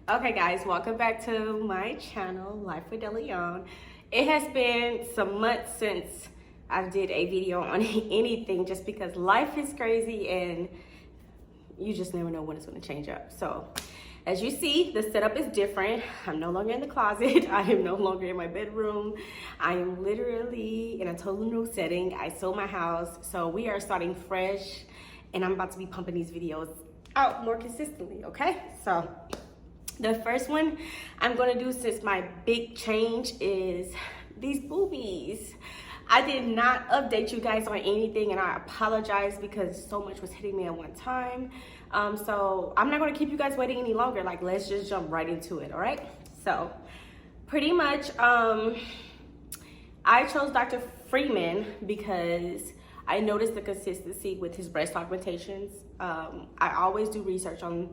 Okay guys, welcome back to my channel, Life with DeLeon. It has been some months since I did a video on anything just because life is crazy and you just never know when it's going to change up. So as you see, the setup is different. I'm no longer in the closet. I am no longer in my bedroom. I am literally in a total new setting. I sold my house, so we are starting fresh and I'm about to be pumping these videos out more consistently, okay? So the first one I'm gonna do, since my big change, is these boobies. I did not update you guys on anything and I apologize because so much was hitting me at one time. So I'm not gonna keep you guys waiting any longer. Like, let's just jump right into it, all right? So pretty much, I chose Dr. Freiman because I noticed the consistency with his breast augmentations. I always do research on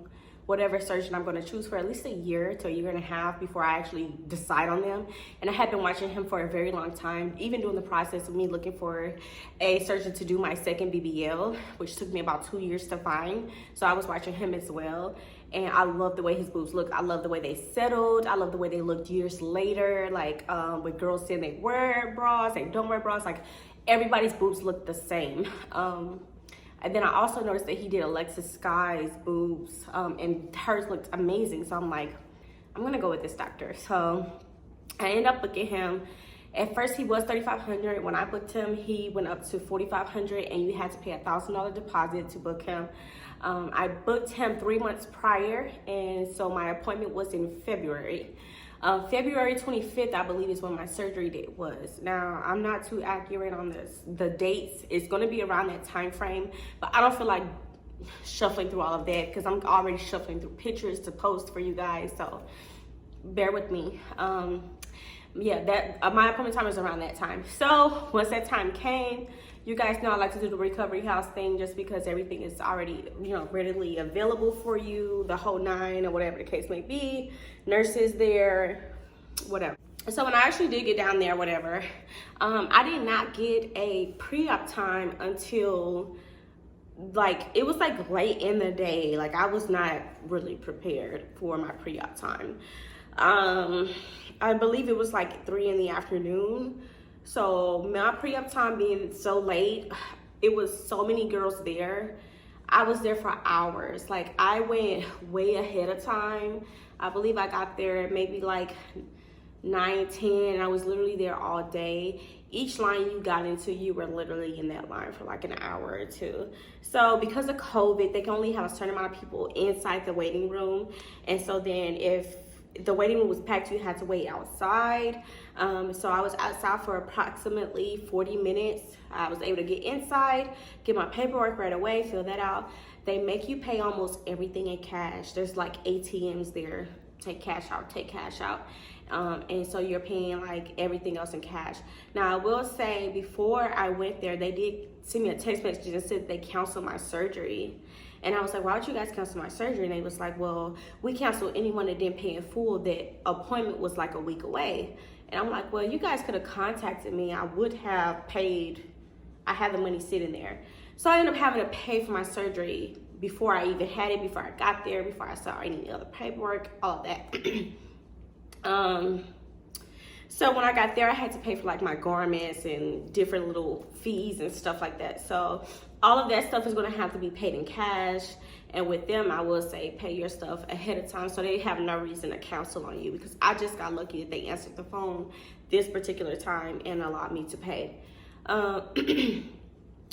whatever surgeon I'm going to choose for at least a year to a year and a half before I actually decide on them. And I had been watching him for a very long time, even during the process of me looking for a surgeon to do my second BBL, which took me about 2 years to find. So I was watching him as well. And I love the way his boobs look. I love the way they settled. I love the way they looked years later. Like with girls saying they wear bras, they don't wear bras. Like everybody's boobs look the same. And then I also noticed that he did Alexis Sky's boobs, and hers looked amazing. So I'm like, I'm gonna go with this doctor. So I ended up booking him. At first he was $3,500. When I booked him, he went up to $4,500, and you had to pay a $1,000 deposit to book him. I booked him 3 months prior, and so my appointment was in February. February 25th, I believe, is when my surgery date was. Now, I'm not too accurate on the dates. It's going to be around that time frame, but I don't feel like shuffling through all of that because I'm already shuffling through pictures to post for you guys, so bear with me. Yeah, that my appointment time is around that time. So once that time came, you guys know I like to do the recovery house thing just because everything is already, readily available for you, the whole nine or whatever the case may be. Nurses there, whatever. So when I actually did get down there, whatever, I did not get a pre-op time until it was like late in the day. Like I was not really prepared for my pre-op time. I believe it was like 3 in the afternoon. So my pre-op time being so late, it was so many girls there. I was there for hours. Like I went way ahead of time. I believe I got there maybe like 9, 10. I was literally there all day. Each line you got into, you were literally in that line for like an hour or two. So because of COVID, they can only have a certain amount of people inside the waiting room. And so then if the waiting room was packed, you had to wait outside. So I was outside for approximately 40 minutes. I was able to get inside, get my paperwork right away, fill that out. They make you pay almost everything in cash. There's like ATMs there. Take cash out, take cash out. And so you're paying like everything else in cash. Now I will say, before I went there, they did send me a text message and said they canceled my surgery. And I was like, why would you guys cancel my surgery? And they was like, well, we canceled anyone that didn't pay in full. That appointment was like a week away. And I'm like, well, you guys could have contacted me. I would have paid. I had the money sitting there. So I ended up having to pay for my surgery before I even had it, before I got there, before I saw any other paperwork, all of that. So when I got there, I had to pay for like my garments and different little fees and stuff like that. So all of that stuff is going to have to be paid in cash. And with them, I will say pay your stuff ahead of time so they have no reason to cancel on you, because I just got lucky that they answered the phone this particular time and allowed me to pay.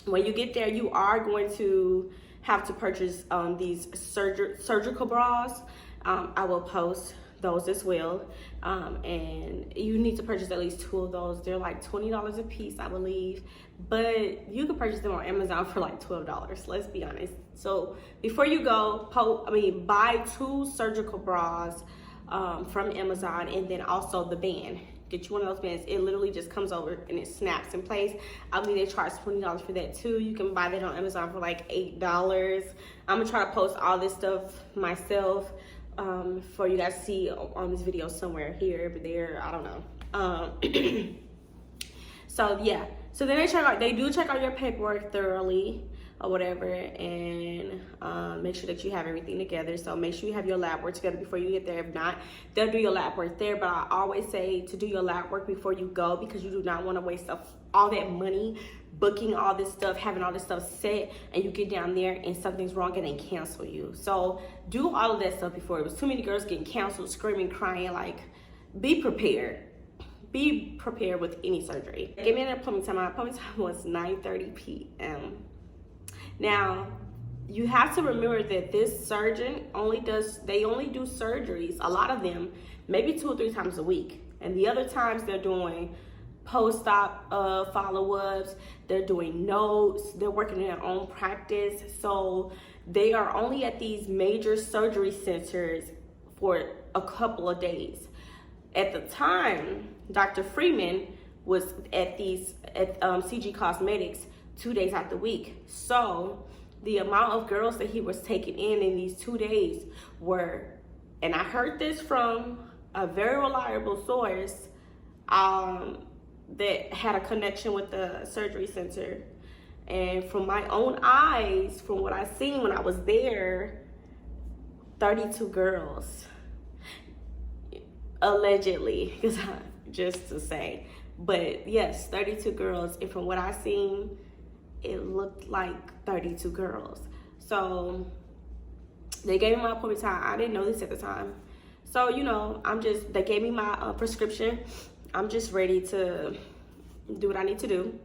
When you get there, you are going to have to purchase these surgical bras. I will post those as well, and you need to purchase at least 2 of those. They're like $20 a piece, I believe, but you can purchase them on Amazon for like $12, let's be honest. So before you go, buy 2 surgical bras from Amazon, and then also the band. Get you one of those bands. It literally just comes over and it snaps in place. I believe they charge $20 for that too. You can buy that on Amazon for like $8. I'm gonna try to post all this stuff myself for you guys to see on this video somewhere here, but there, I don't know. So yeah, so then they do check out your paperwork thoroughly. or whatever, and make sure that you have everything together. So make sure you have your lab work together before you get there. If not, they'll do your lab work there, but I always say to do your lab work before you go, because you do not want to waste all that money booking all this stuff, having all this stuff set, and you get down there and something's wrong and they cancel you. So do all of that stuff before. It was too many girls getting canceled, screaming, crying. Like, be prepared. Be prepared with any surgery. Give me an appointment time. My appointment time was 9:30 p.m. Now, you have to remember that this surgeon only do surgeries, a lot of them, maybe 2 or 3 times a week. And the other times they're doing post-op follow-ups, they're doing notes, they're working in their own practice. So they are only at these major surgery centers for a couple of days. At the time, Dr. Freiman was at CG Cosmetics 2 days out the week. So the amount of girls that he was taking in these 2 days were, and I heard this from a very reliable source, that had a connection with the surgery center. And from my own eyes, from what I seen when I was there, 32 girls, allegedly, because just to say, but yes, 32 girls. And from what I seen, it looked like 32 girls. So they gave me my appointment time. I didn't know this at the time. So, you know, they gave me my prescription. I'm just ready to do what I need to do.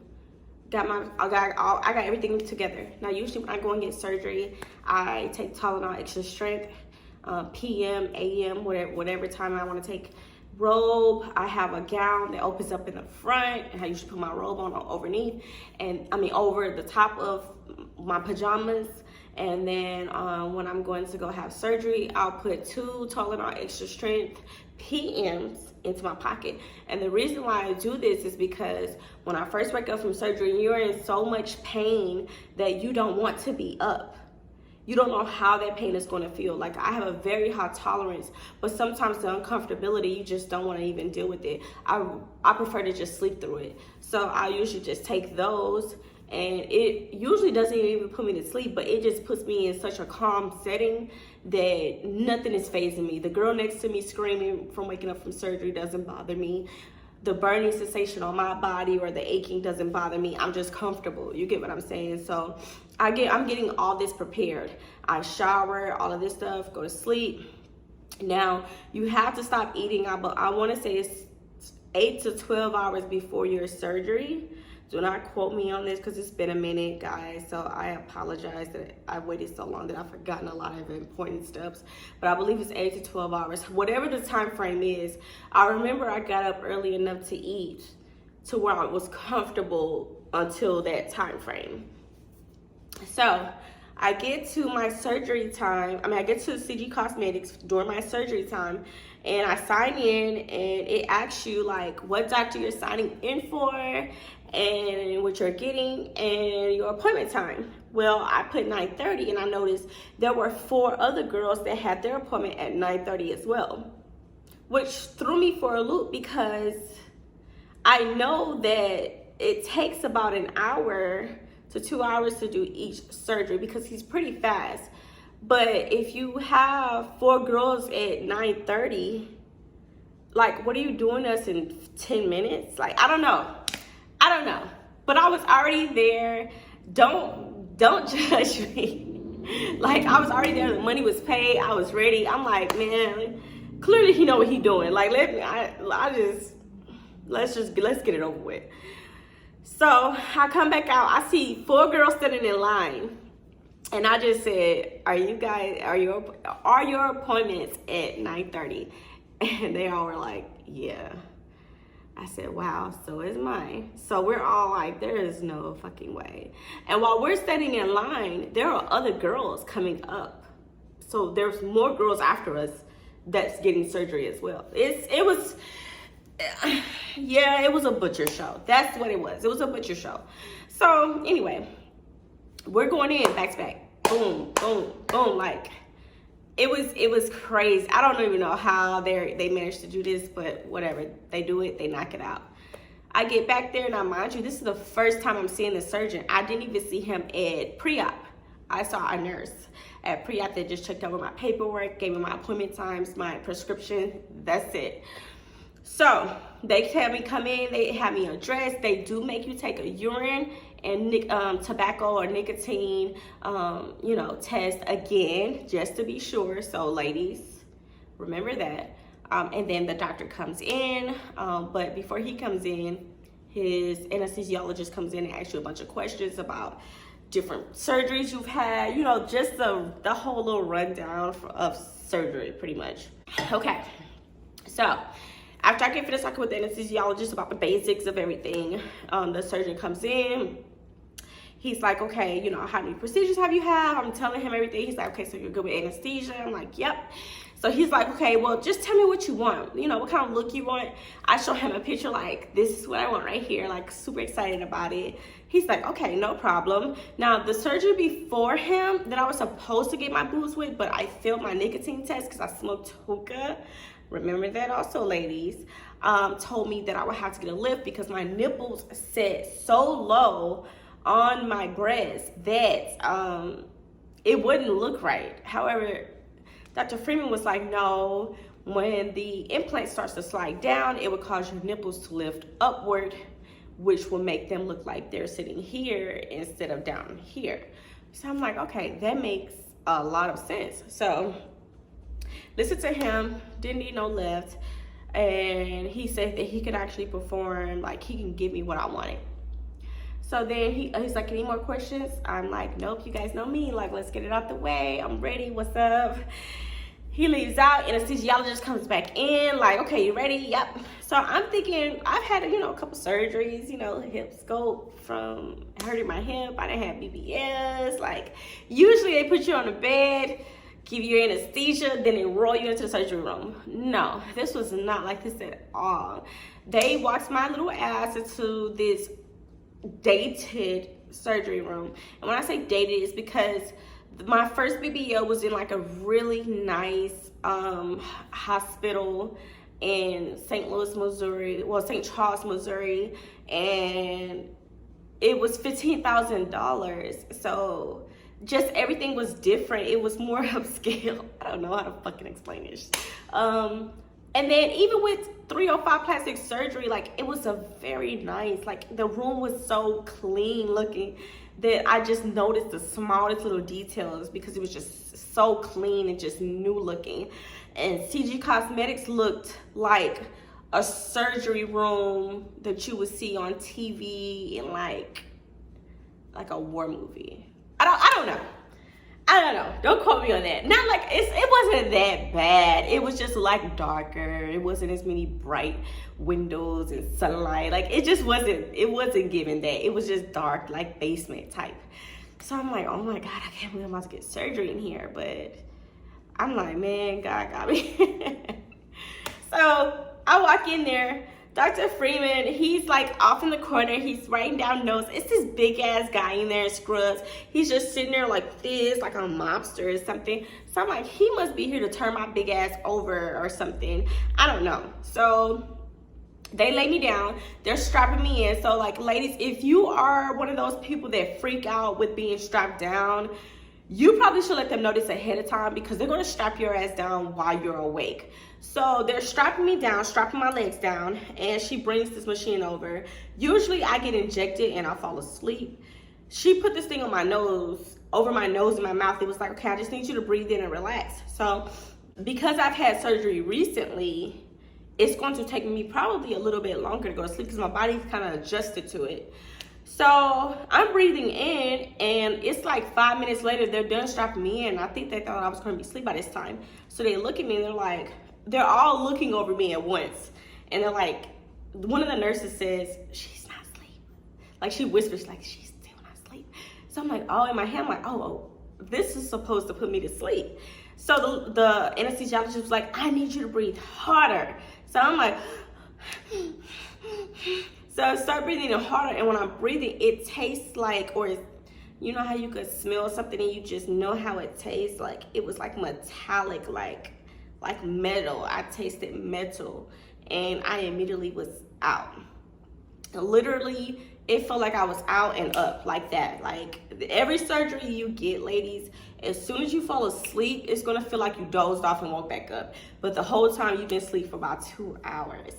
I got everything together. Now, usually when I go and get surgery, I take Tylenol extra strength, PM, AM, whatever time I want to take. Robe, I have a gown that opens up in the front, and I usually put my robe on overneath, and over the top of my pajamas. And then when I'm going to go have surgery, I'll put 2 Tylenol extra strength PMs into my pocket. And the reason why I do this is because when I first wake up from surgery, you're in so much pain that you don't want to be up. You don't know how that pain is going to feel. Like, I have a very high tolerance, but sometimes the uncomfortability, you just don't want to even deal with it. I prefer to just sleep through it. So I usually just take those, and it usually doesn't even put me to sleep, but it just puts me in such a calm setting that nothing is fazing me. The girl next to me screaming from waking up from surgery doesn't bother me. The burning sensation on my body or the aching doesn't bother me. I'm just comfortable. You get what I'm saying? So I'm getting all this prepared. I shower, all of this stuff, go to sleep. Now, you have to stop eating. I want to say it's 8 to 12 hours before your surgery. Do not quote me on this because it's been a minute, guys. So I apologize that I waited so long that I've forgotten a lot of important steps. But I believe it's 8 to 12 hours. Whatever the time frame is, I remember I got up early enough to eat to where I was comfortable until that time frame. So I get to my surgery time. I get to CG Cosmetics during my surgery time, and I sign in, and it asks you like what doctor you're signing in for and what you're getting and your appointment time. Well, I put 9:30, and I noticed there were 4 other girls that had their appointment at 9:30 as well, which threw me for a loop because I know that it takes about an hour to 2 hours to do each surgery because he's pretty fast. But if you have 4 girls at 9:30, like, what are you doing us in 10 minutes? Like, I don't know. But I was already there. Don't judge me. Like, I was already there. The money was paid. I was ready. I'm like, man, clearly he know what he doing. Like, let's get it over with. So I come back out. I see 4 girls standing in line, and I just said, "Are your appointments at 9:30?" And they all were like, "Yeah." I said, "Wow, so is mine." So we're all like, there is no fucking way. And while we're standing in line, there are other girls coming up. So there's more girls after us that's getting surgery as well. It was a butcher show. That's what it was. It was a butcher show. So anyway, we're going in back to back. Boom, boom, boom. Like, it was crazy. I don't even know how they managed to do this, but whatever. They do it, they knock it out. I get back there, now mind you, this is the first time I'm seeing the surgeon. I didn't even see him at pre-op. I saw a nurse at pre-op that just checked over my paperwork, gave me my appointment times, my prescription, that's it. So they had me come in, they had me undressed. They do make you take a urine and tobacco or nicotine, test again, just to be sure. So ladies, remember that. And then the doctor comes in, but before he comes in, his anesthesiologist comes in and asks you a bunch of questions about different surgeries you've had, just the whole little rundown of surgery, pretty much. Okay, so after I get finished talking with the anesthesiologist about the basics of everything, the surgeon comes in. He's like, okay, how many procedures have you had? I'm telling him everything. He's like, okay, so you're good with anesthesia? I'm like, yep. So he's like, okay, well, just tell me what you want. What kind of look you want? I show him a picture like, this is what I want right here, like super excited about it. He's like, okay, no problem. Now, the surgery before him that I was supposed to get my boobs with, but I failed my nicotine test because I smoked hookah. Remember that also, ladies. Told me that I would have to get a lift because my nipples sat so low on my breast that it wouldn't look right. However, Dr. Freiman was like, no, when the implant starts to slide down, it would cause your nipples to lift upward, which will make them look like they're sitting here instead of down here. So I'm like, okay, that makes a lot of sense. So listen to him, didn't need no lift, and he said that he could actually perform, like he can give me what I wanted. So then he's like, any more questions? I'm like, nope, you guys know me, like let's get it out the way, I'm ready, what's up? He leaves out, anesthesiologist comes back in, like, okay, you ready? Yep. So I'm thinking, I've had, a couple surgeries, hip scope from hurting my hip, I didn't have BBS, like usually they put you on the bed, give you anesthesia, then they roll you into the surgery room. No, this was not like this at all. They walked my little ass into this dated surgery room. And when I say dated, it's because my first BBL was in like a really nice hospital in St. Charles, Missouri, and it was $15,000. So just everything was different. It was more upscale. I don't know how to fucking explain this. And then even with 305 plastic surgery, like it was a very nice, like the room was so clean looking that I just noticed the smallest little details because it was just so clean and just new looking. And CG Cosmetics looked like a surgery room that you would see on TV in like a war movie. I don't know. Don't quote me on that. Not like it wasn't that bad. It was just like darker. It wasn't as many bright windows and sunlight. Like it wasn't giving that. It was just dark, like basement type. So I'm like, oh my God, I can't believe I'm about to get surgery in here. But I'm like, man, God got me. So I walk in there. Dr. Freiman, he's like off in the corner. He's writing down notes. It's this big ass guy in there in scrubs. He's just sitting there like this, like a mobster or something. So I'm like, he must be here to turn my big ass over or something. I don't know. So they lay me down. They're strapping me in. So like, ladies, if you are one of those people that freak out with being strapped down, you probably should let them know this ahead of time because they're going to strap your ass down while you're awake. So they're strapping me down, strapping my legs down, and she brings this machine over. Usually I get injected and I fall asleep. She put this thing on my nose, over my nose and my mouth. It was like, okay, I just need you to breathe in and relax. So because I've had surgery recently, it's going to take me probably a little bit longer to go to sleep because my body's kind of adjusted to it. So I'm breathing in and it's like 5 minutes later, they're done strapping me in. I think they thought I was going to be asleep by this time. So they look at me and they're like, they're all looking over me at once. And they're like, one of the nurses says, she's not asleep. Like she whispers, like she's still not asleep. So I'm like, oh, in my head, I'm like, oh, this is supposed to put me to sleep. So the anesthesiologist was like, I need you to breathe harder. So I'm like, so I start breathing harder, and when I'm breathing, it tastes like, or you know how you could smell something and you just know how it tastes? Like it was like metallic, like metal. I tasted metal, and I immediately was out. literally, it felt like I was out and up like that. Like every surgery you get, ladies, as soon as you fall asleep, it's gonna feel like you dozed off and woke back up. But the whole time you've been asleep for about 2 hours.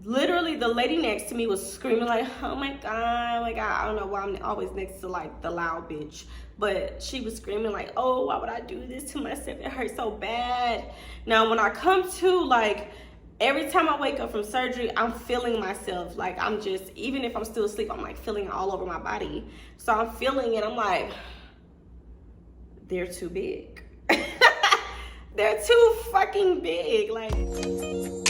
Literally, the lady next to me was screaming like, oh my God, oh my God. I don't know why I'm always next to like the loud bitch. But she was screaming like, oh, why would I do this to myself? It hurts so bad. Now, when I come to, like, every time I wake up from surgery, I'm feeling myself. Like, I'm just, even if I'm still asleep, I'm like feeling it all over my body. So I'm feeling it. I'm like, they're too big. They're too fucking big. Like.